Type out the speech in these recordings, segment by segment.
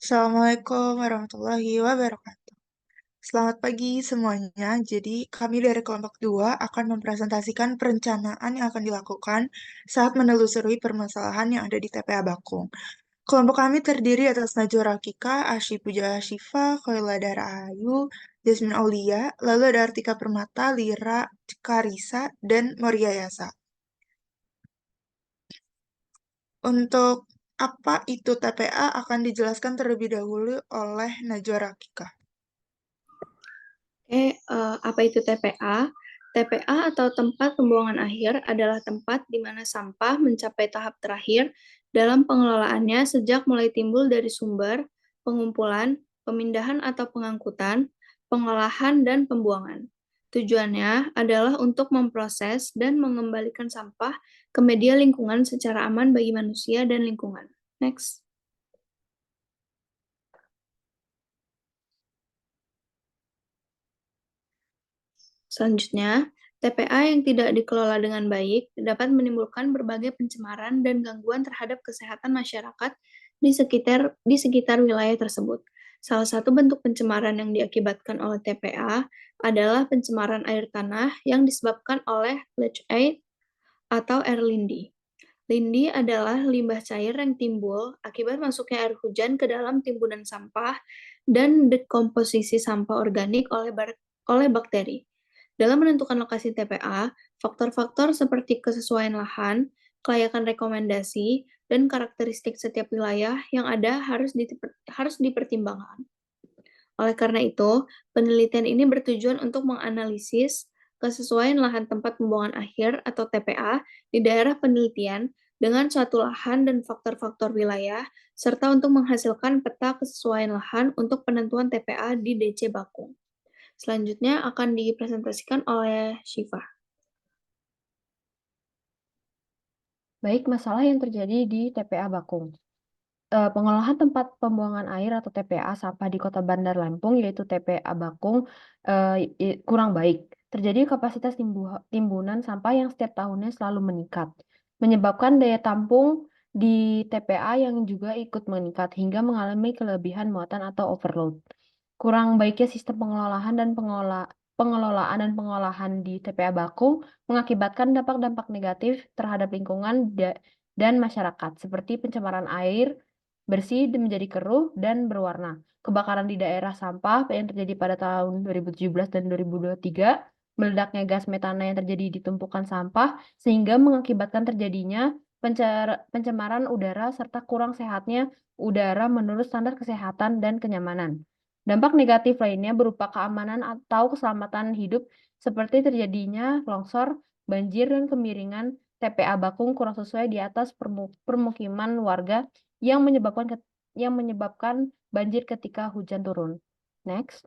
Assalamualaikum warahmatullahi wabarakatuh. Selamat pagi semuanya. Jadi, kami dari kelompok 2 akan mempresentasikan perencanaan yang akan dilakukan saat menelusuri permasalahan yang ada di TPA Bakung. Kelompok kami terdiri atas Najwa Rakika, Asyi Puja Syifa, Khoila Dara Ayu, Jasmine Aulia, lalu ada Artika Permata, Lira, Karisa, dan Moria Yasa. Untuk apa itu TPA akan dijelaskan terlebih dahulu oleh Najwa Rakika. Apa itu TPA? TPA atau tempat pembuangan akhir adalah tempat di mana sampah mencapai tahap terakhir dalam pengelolaannya sejak mulai timbul dari sumber, pengumpulan, pemindahan atau pengangkutan, pengolahan, dan pembuangan. Tujuannya adalah untuk memproses dan mengembalikan sampah ke media lingkungan secara aman bagi manusia dan lingkungan. Next. Selanjutnya, TPA yang tidak dikelola dengan baik dapat menimbulkan berbagai pencemaran dan gangguan terhadap kesehatan masyarakat di sekitar wilayah tersebut. Salah satu bentuk pencemaran yang diakibatkan oleh TPA adalah pencemaran air tanah yang disebabkan oleh leachate atau air lindi. Lindi adalah limbah cair yang timbul akibat masuknya air hujan ke dalam timbunan sampah dan dekomposisi sampah organik oleh bakteri. Dalam menentukan lokasi TPA, faktor-faktor seperti kesesuaian lahan, kelayakan rekomendasi, dan karakteristik setiap wilayah yang ada harus dipertimbangkan. Oleh karena itu, penelitian ini bertujuan untuk menganalisis kesesuaian lahan tempat pembuangan akhir atau TPA di daerah penelitian dengan suatu lahan dan faktor-faktor wilayah, serta untuk menghasilkan peta kesesuaian lahan untuk penentuan TPA di DC Bakung. Selanjutnya akan dipresentasikan oleh Syifa. Baik, masalah yang terjadi di TPA Bakung. Pengolahan tempat pembuangan air atau TPA sampah di Kota Bandar Lampung, yaitu TPA Bakung, kurang baik. Terjadi kapasitas timbunan sampah yang setiap tahunnya selalu meningkat, menyebabkan daya tampung di TPA yang juga ikut meningkat hingga mengalami kelebihan muatan atau overload. Kurang baiknya sistem pengelolaan dan pengolahan di TPA Bakung mengakibatkan dampak-dampak negatif terhadap lingkungan dan masyarakat, seperti pencemaran air bersih menjadi keruh dan berwarna. Kebakaran di daerah sampah yang terjadi pada tahun 2017 dan 2023, meledaknya gas metana yang terjadi di tumpukan sampah, sehingga mengakibatkan terjadinya pencemaran udara serta kurang sehatnya udara menurut standar kesehatan dan kenyamanan. Dampak negatif lainnya berupa keamanan atau keselamatan hidup, seperti terjadinya longsor, banjir, dan kemiringan TPA Bakung kurang sesuai di atas permukiman warga yang menyebabkan banjir ketika hujan turun. Next.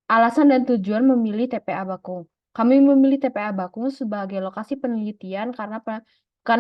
Alasan dan tujuan memilih TPA Bakung. Kami memilih TPA Bakung sebagai lokasi penelitian karena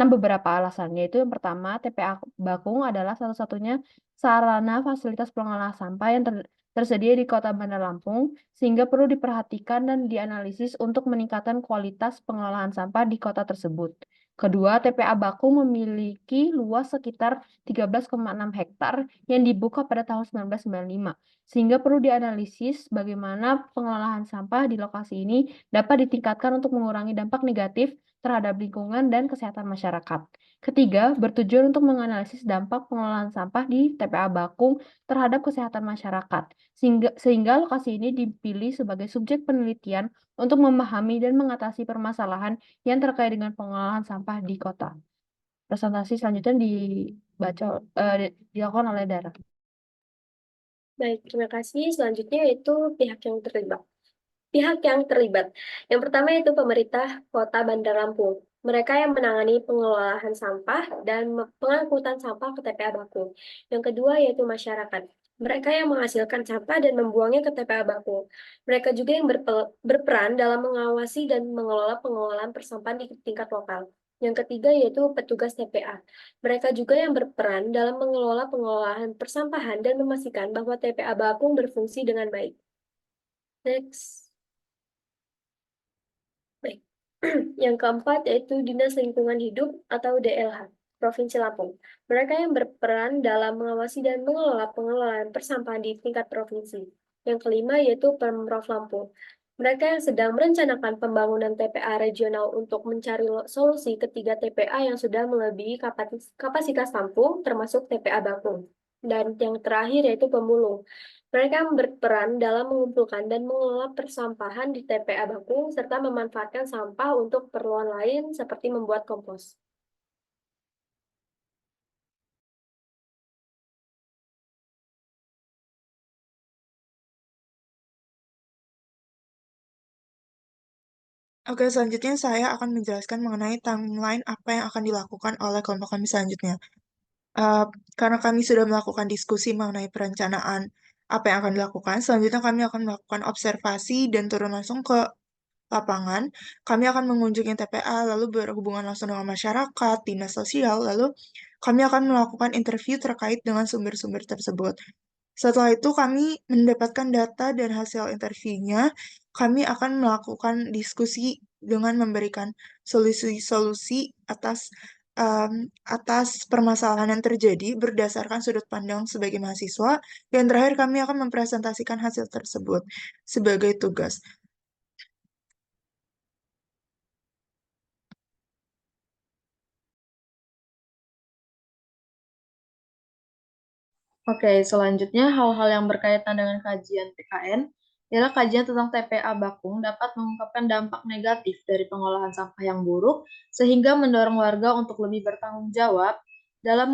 beberapa alasan, yaitu yang pertama, TPA Bakung adalah satu-satunya sarana fasilitas pengolahan sampah yang tersedia di Kota Bandar Lampung, sehingga perlu diperhatikan dan dianalisis untuk meningkatkan kualitas pengelolaan sampah di kota tersebut. Kedua, TPA Bakung memiliki luas sekitar 13,6 hektar yang dibuka pada tahun 1995, sehingga perlu dianalisis bagaimana pengelolaan sampah di lokasi ini dapat ditingkatkan untuk mengurangi dampak negatif terhadap lingkungan dan kesehatan masyarakat. Ketiga, bertujuan untuk menganalisis dampak pengelolaan sampah di TPA Bakung terhadap kesehatan masyarakat, sehingga lokasi ini dipilih sebagai subjek penelitian untuk memahami dan mengatasi permasalahan yang terkait dengan pengelolaan sampah di kota. Presentasi selanjutnya dilakukan oleh Dara. Baik, terima kasih. Selanjutnya yaitu pihak yang terlibat. Pihak yang terlibat. Yang pertama yaitu pemerintah Kota Bandar Lampung. Mereka yang menangani pengelolaan sampah dan pengangkutan sampah ke TPA Bakung. Yang kedua yaitu masyarakat. Mereka yang menghasilkan sampah dan membuangnya ke TPA Bakung. Mereka juga yang berperan dalam mengawasi dan mengelola pengelolaan persampahan di tingkat lokal. Yang ketiga yaitu petugas TPA. Mereka juga yang berperan dalam mengelola pengelolaan persampahan dan memastikan bahwa TPA Bakung berfungsi dengan baik. Next. Baik. Yang keempat yaitu Dinas Lingkungan Hidup atau DLH. Provinsi Lampung. Mereka yang berperan dalam mengawasi dan mengelola pengelolaan persampahan di tingkat provinsi. Yang kelima yaitu Pemprov Lampung. Mereka yang sedang merencanakan pembangunan TPA regional untuk mencari solusi ketiga TPA yang sudah melebihi kapasitas tampung, termasuk TPA Bakung. Dan yang terakhir yaitu pemulung. Mereka yang berperan dalam mengumpulkan dan mengelola persampahan di TPA Bakung, serta memanfaatkan sampah untuk keperluan lain seperti membuat kompos. Oke, selanjutnya saya akan menjelaskan mengenai timeline apa yang akan dilakukan oleh kelompok kami selanjutnya. Uh, karena kami sudah melakukan diskusi mengenai perencanaan apa yang akan dilakukan, selanjutnya kami akan melakukan observasi dan turun langsung ke lapangan. Kami akan mengunjungi TPA, lalu berhubungan langsung dengan masyarakat, dinas sosial, lalu kami akan melakukan interview terkait dengan sumber-sumber tersebut. Setelah itu kami mendapatkan data dan hasil interviewnya, kami akan melakukan diskusi dengan memberikan solusi-solusi atas permasalahan yang terjadi berdasarkan sudut pandang sebagai mahasiswa, dan terakhir kami akan mempresentasikan hasil tersebut sebagai tugas. Oke, selanjutnya hal-hal yang berkaitan dengan kajian PKN ialah kajian tentang TPA Bakung dapat mengungkapkan dampak negatif dari pengolahan sampah yang buruk sehingga mendorong warga untuk lebih bertanggung jawab dalam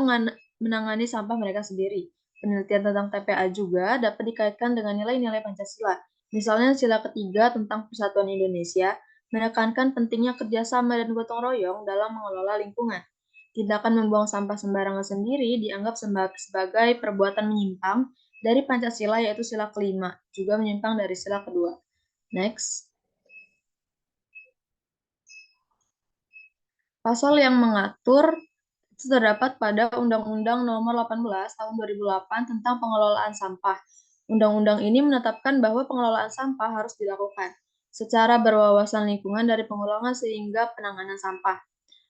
menangani sampah mereka sendiri. Penelitian tentang TPA juga dapat dikaitkan dengan nilai-nilai Pancasila. Misalnya sila ketiga tentang Persatuan Indonesia menekankan pentingnya kerjasama dan gotong royong dalam mengelola lingkungan. Tindakan membuang sampah sembarangan sendiri dianggap sebagai perbuatan menyimpang dari Pancasila yaitu sila kelima, juga menyimpang dari sila kedua. Next. Pasal yang mengatur itu terdapat pada Undang-Undang Nomor 18 Tahun 2008 tentang pengelolaan sampah. Undang-undang ini menetapkan bahwa pengelolaan sampah harus dilakukan secara berwawasan lingkungan dari pengulangan sehingga penanganan sampah.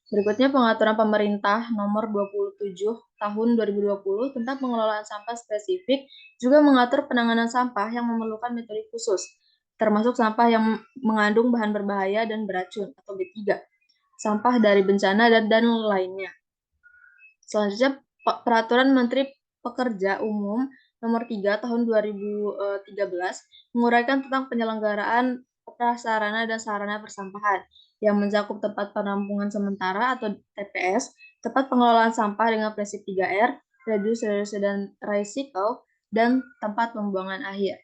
Berikutnya pengaturan pemerintah nomor 27 tahun 2020 tentang pengelolaan sampah spesifik juga mengatur penanganan sampah yang memerlukan metode khusus, termasuk sampah yang mengandung bahan berbahaya dan beracun atau B3, sampah dari bencana dan lainnya. Selanjutnya peraturan Menteri Pekerja Umum nomor 3 tahun 2013 menguraikan tentang penyelenggaraan prasarana dan sarana persampahan yang mencakup tempat penampungan sementara atau TPS, tempat pengelolaan sampah dengan prinsip 3R, reduce, reuse, dan recycle, dan tempat pembuangan akhir.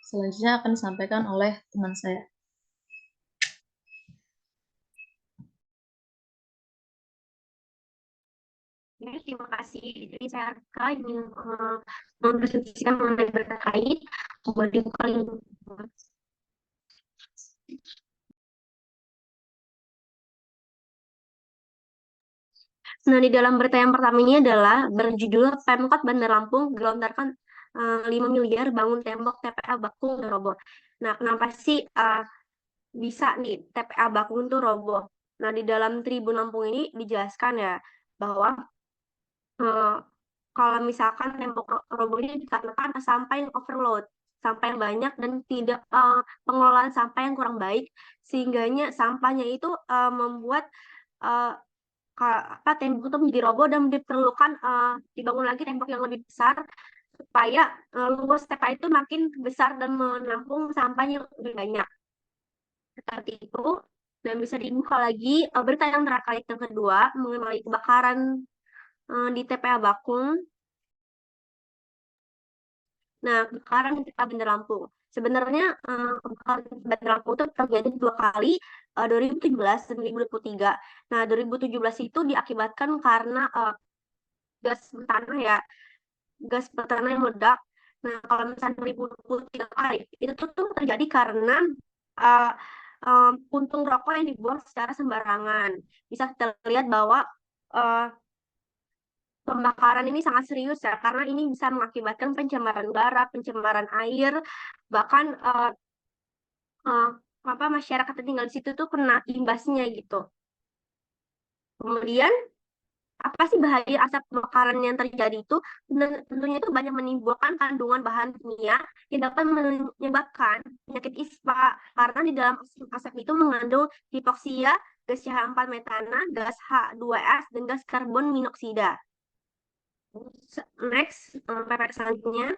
Selanjutnya akan disampaikan oleh teman saya. Terima kasih. Jadi saya ingin mempresentasikan mengenai terkait boleh dibuka link. Nah, di dalam berita yang pertama ini adalah berjudul Pemkot Bandar Lampung gelontarkan 5 miliar bangun tembok TPA Bakung roboh. Nah, kenapa sih bisa nih TPA Bakung itu roboh? Nah, di dalam Tribun Lampung ini dijelaskan ya bahwa kalau misalkan tembok roboh ini dikarenakan sampah yang overload, sampah yang banyak dan tidak pengelolaan sampah yang kurang baik, sehingganya sampahnya itu membuat tembok itu menjadi roboh dan diperlukan dibangun lagi tembok yang lebih besar supaya luas TPA itu makin besar dan menampung sampahnya lebih banyak. Seperti itu. Dan bisa dibuka lagi berita yang terkait yang kedua mengenai kebakaran di TPA Bakung. Nah, kebakaran di TPA Bandar Lampung. Sebenarnya kebakaran di Bandar Lampung itu terjadi 2 kali, 2017 dan 2023. Nah, 2017 itu diakibatkan karena gas metana ya, gas metana yang meledak. Nah, kalau misalnya 2023 kali, itu tuh terjadi karena uh, puntung rokok yang dibuang secara sembarangan. Bisa kita lihat bahwa uh, pembakaran ini sangat serius ya, karena ini bisa mengakibatkan pencemaran udara, pencemaran air, bahkan masyarakat yang tinggal di situ tuh kena imbasnya gitu. Kemudian Apa sih bahaya asap kebakaran yang terjadi itu? Tentunya itu banyak menimbulkan kandungan bahan kimia yang dapat menyebabkan penyakit ISPA karena di dalam asap itu mengandung hipoksia, gas CH4 metana, gas H2S, dan gas karbon monoksida. Next, pepet selanjutnya.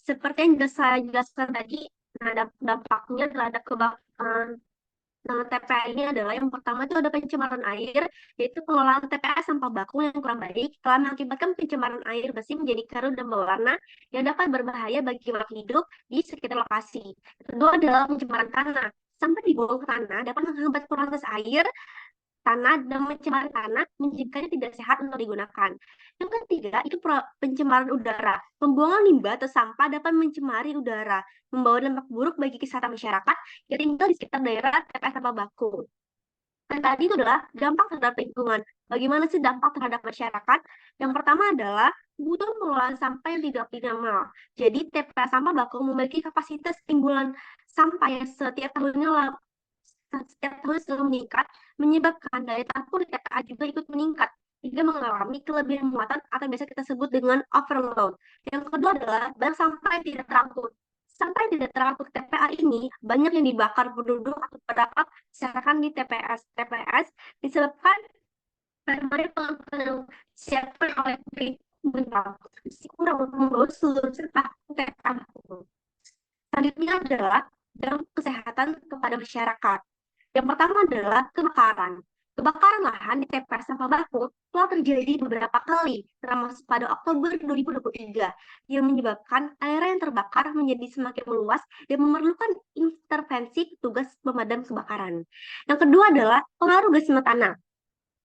Seperti yang sudah saya jelaskan tadi, nah dampaknya terhadap kebakaran TPA ini adalah yang pertama itu ada pencemaran air, yaitu pengelolaan TPA sampah baku yang kurang baik telah mengakibatkan pencemaran air bersih menjadi keruh dan berwarna yang dapat berbahaya bagi makhluk hidup di sekitar lokasi. Kedua adalah pencemaran tanah. Sampah dibuang ke tanah dapat menghambat proses air tanah dan mencemari tanah menjadikannya tidak sehat untuk digunakan. Yang ketiga, itu pencemaran udara. Pembuangan limbah atau sampah dapat mencemari udara, membawa dampak buruk bagi kesehatan masyarakat yang tinggal di sekitar daerah TPS sampah baku. Dan tadi itu adalah dampak terhadap lingkungan. Bagaimana sih dampak terhadap masyarakat? Yang pertama adalah kebutuhan pengelolaan sampah yang tidak optimal. Jadi TPS sampah baku memiliki kapasitas timbulan sampah yang setiap tahun selalu meningkat, menyebabkan daya tampung di TPA juga ikut meningkat, hingga mengalami kelebihan muatan atau biasa kita sebut dengan overload. Yang kedua adalah banyak sampah yang tidak terangkut. Sampah yang tidak terangkut TPA ini banyak yang dibakar penduduk atau pedagang masyarakat di TPS. TPS disebabkan dari pengangkutan yang disiapkan oleh pemerintah kurang untuk membawa seluruh sampah TPA. Selanjutnya adalah dampak kesehatan kepada masyarakat. Yang pertama adalah kebakaran. Kebakaran lahan di TPS Sampah Baku telah terjadi beberapa kali, termasuk pada Oktober 2023, yang menyebabkan area yang terbakar menjadi semakin meluas dan memerlukan intervensi petugas pemadam kebakaran. Yang kedua adalah pengaruh gas metana.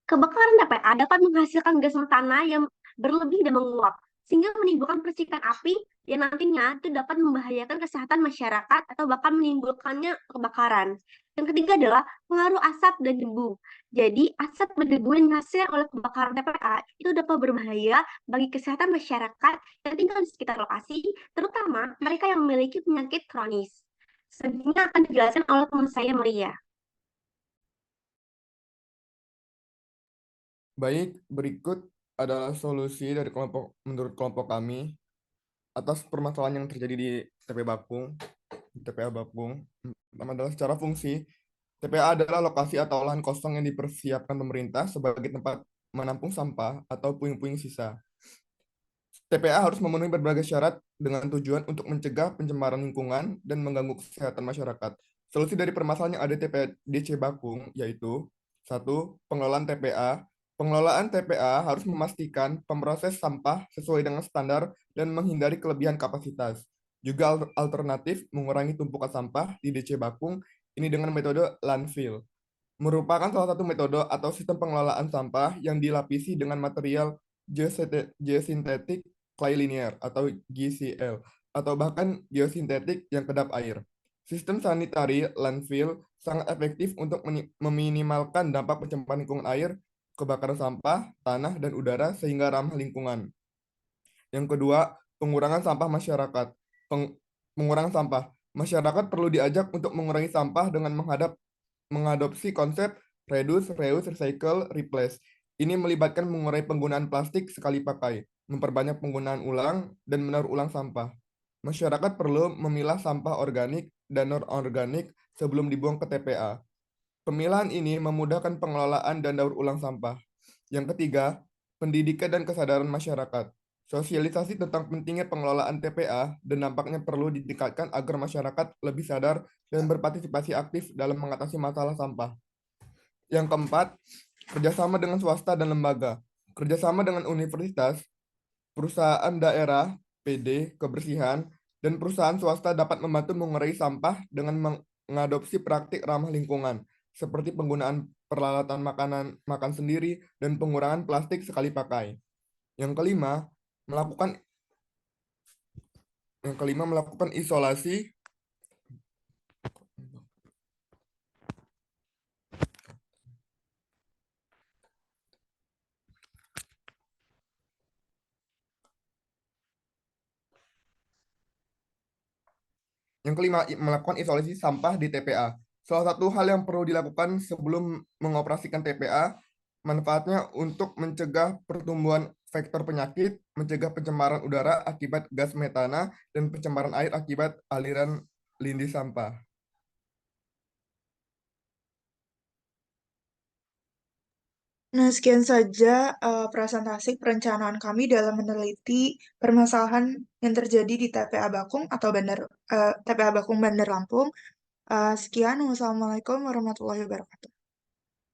Kebakaran TPA dapat menghasilkan gas metana yang berlebih dan menguap, sehingga menimbulkan percikan api yang nantinya itu dapat membahayakan kesehatan masyarakat atau bahkan menimbulkannya kebakaran. Yang ketiga adalah pengaruh asap dan debu. Jadi, asap dan debu yang dihasilkan oleh kebakaran TPA itu dapat berbahaya bagi kesehatan masyarakat yang tinggal di sekitar lokasi, terutama mereka yang memiliki penyakit kronis. Selanjutnya akan dijelaskan oleh teman saya, Maria. Baik, berikut adalah solusi dari menurut kelompok kami atas permasalahan yang terjadi di TPA Bakung. Pertama adalah secara fungsi, TPA adalah lokasi atau lahan kosong yang dipersiapkan pemerintah sebagai tempat menampung sampah atau puing-puing sisa. TPA harus memenuhi berbagai syarat dengan tujuan untuk mencegah pencemaran lingkungan dan mengganggu kesehatan masyarakat. Solusi dari permasalahan yang ada di TPA DC Bakung yaitu satu, pengelolaan TPA. Pengelolaan TPA harus memastikan pemproses sampah sesuai dengan standar dan menghindari kelebihan kapasitas. Juga alternatif mengurangi tumpukan sampah di DC Bakung ini dengan metode landfill. Merupakan salah satu metode atau sistem pengelolaan sampah yang dilapisi dengan material geosintetik clay linear atau GCL atau bahkan geosintetik yang kedap air. Sistem sanitary landfill sangat efektif untuk meminimalkan dampak pencemaran lingkungan air, kebakaran sampah, tanah, dan udara sehingga ramah lingkungan. Yang kedua, pengurangan sampah masyarakat. Pengurangan sampah. Masyarakat perlu diajak untuk mengurangi sampah dengan mengadopsi konsep reduce, reuse, recycle, replace. Ini melibatkan mengurangi penggunaan plastik sekali pakai, memperbanyak penggunaan ulang, dan menaruh ulang sampah. Masyarakat perlu memilah sampah organik dan non-organik sebelum dibuang ke TPA. Pemilahan ini memudahkan pengelolaan dan daur ulang sampah. Yang ketiga, pendidikan dan kesadaran masyarakat. Sosialisasi tentang pentingnya pengelolaan TPA dan dampaknya perlu ditingkatkan agar masyarakat lebih sadar dan berpartisipasi aktif dalam mengatasi masalah sampah. Yang keempat, kerjasama dengan swasta dan lembaga. Kerjasama dengan universitas, perusahaan daerah, PD, kebersihan, dan perusahaan swasta dapat membantu mengurangi sampah dengan mengadopsi praktik ramah lingkungan, seperti penggunaan peralatan makan sendiri dan pengurangan plastik sekali pakai. Yang kelima, melakukan isolasi. Yang kelima, melakukan isolasi sampah di TPA. Salah satu hal yang perlu dilakukan sebelum mengoperasikan TPA, manfaatnya untuk mencegah pertumbuhan vektor penyakit, mencegah pencemaran udara akibat gas metana, dan pencemaran air akibat aliran lindi sampah. Nah, sekian saja presentasi perencanaan kami dalam meneliti permasalahan yang terjadi di TPA Bakung atau TPA Bakung Bandar Lampung. Sekian, wassalamualaikum warahmatullahi wabarakatuh.